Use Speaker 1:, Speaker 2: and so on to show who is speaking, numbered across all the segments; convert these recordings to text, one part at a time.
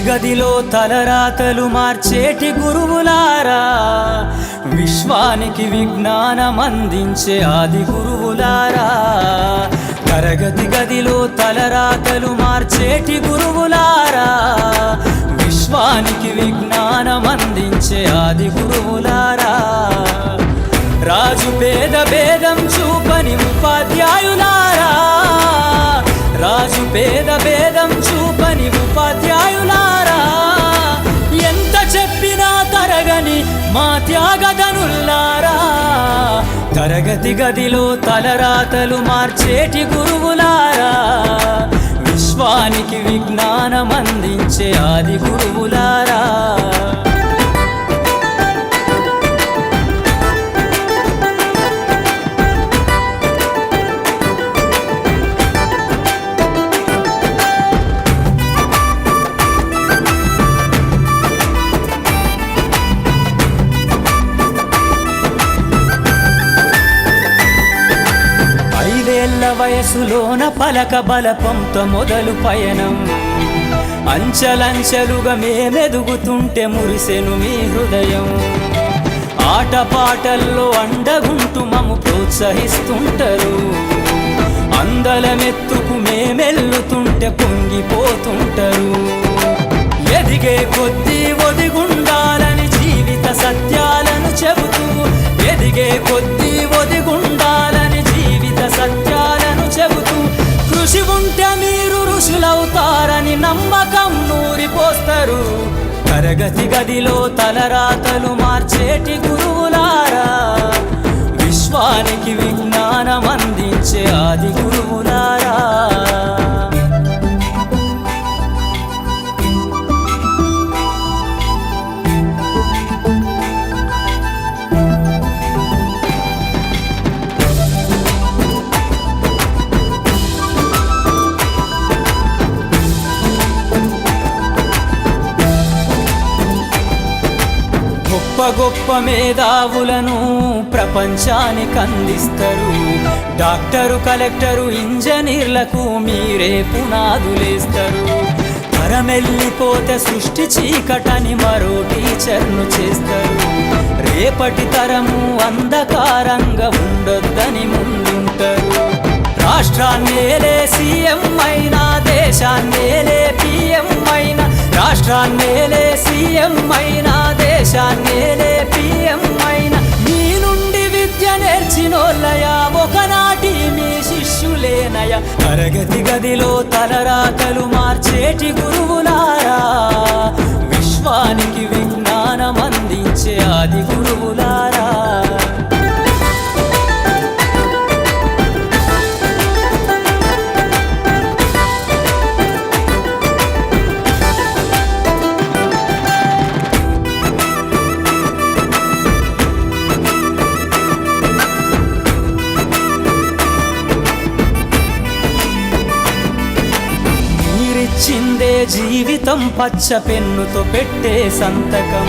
Speaker 1: గదిలో తలరాతలు మార్చేటి గురువులారా, విశ్వానికి విజ్ఞానం అందించే ఆది గురువులారా. తరగతి గదిలో తలరాతలు మార్చేటి గురువులారా, విశ్వానికి విజ్ఞానం అందించే ఆది గురువులారా. రాజు పేద భేదం చూపని ఉపాధ్యాయులారా, రాజు పేద భేదం చూపని ఉపాధ్యాయులారా. ఎంత చెప్పినా తరగని మా త్యాగధనుల్లారా, తరగతి గదిలో తలరాతలు మార్చేటి గురువులారా, విశ్వానికి విజ్ఞానం అందించే ఆది గురువులారా. వయసులోన పలక బలపంతో మొదలు పయనం, అంచలంచెలుగా మేమెదుగుతుంటే మురిసెను మీ హృదయం. ఆటపాటల్లో అండగుంటూ మమ్ము ప్రోత్సహిస్తుంటారు, అందలమెత్తుకు మేమెల్లుతుంటే పొంగిపోతుంటారు. ఎదిగే కొద్దీ ఒదిగుండాలని జీవిత సత్యాలను చెబుతూ, ఎదిగే కొద్దీ ఒదిగుండాలని జీవిత సత్యాలను చెబుతూ, కృషి ఉంటే మీరు ఋషులవుతారని నమ్మకం నూరిపోస్తారు. తరగతి గదిలో తలరాతలు మార్చేటి గురువులారా, విశ్వానికి విజ్ఞానం అందించే ఆది గురువులారా. గొప్ప గొప్ప మేధావులను ప్రపంచానికి అందిస్తారు. డాక్టరు, కలెక్టరు, ఇంజనీర్లకు మీరే పునాదులేస్తారు. తరమెల్లిపోతే సృష్టి చీకటని మరో టీచర్ను చేస్తారు. రేపటి తరము అంధకారంగా ఉండొద్దని ముందుంటారు. రాష్ట్రాన్నేలే సీఎం అయినా, దేశాన్నేలే పిఎం అయినా, రాష్ట్రాన్నేలే సీఎం అయినా, దేశాన్నేలే పిఎం అయినా, మీ నుండి విద్య నేర్చినోళ్ళయా, ఒకనాటి మీ శిష్యులేనయ. తరగతి గదిలో తలరాతలు మార్చేటి గురువులారా, విశ్వానికి విజ్ఞానం అందించే ఆది గురువులారా. చిందే జీవితం పచ్చ పెన్నుతో పెట్టే సంతకం,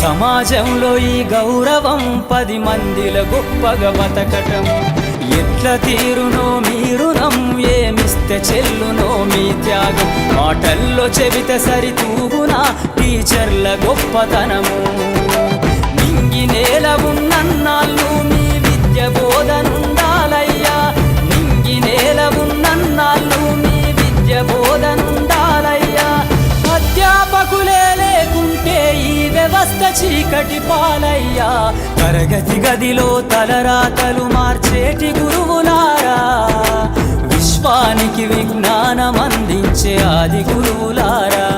Speaker 1: సమాజంలో ఈ గౌరవం 10 మందిల గొప్పగా బతకటం. ఎట్ల తీరునో మీ రుణం, ఏమిస్తే చెల్లునో మీ త్యాగం. మాటల్లో చెబితే సరితూగునా టీచర్ల గొప్పతనము. నింగి నేల ఉన్నన్నాళ్ళు మీ విద్య బోధనుండాలయ్యా, నింగి నేల ఉన్నన్నాళ్ళు మీ విద్య బోధనుండాలయ్యా. అధ్యాపకులే లేకుంటే ఈ వ్యవస్థ చీకటి పాలయ్యా. తరగతి గదిలో తలరాతలు మార్చేటి గురువులారా, విశ్వానికి విజ్ఞానం అందించే ఆది గురువులారా.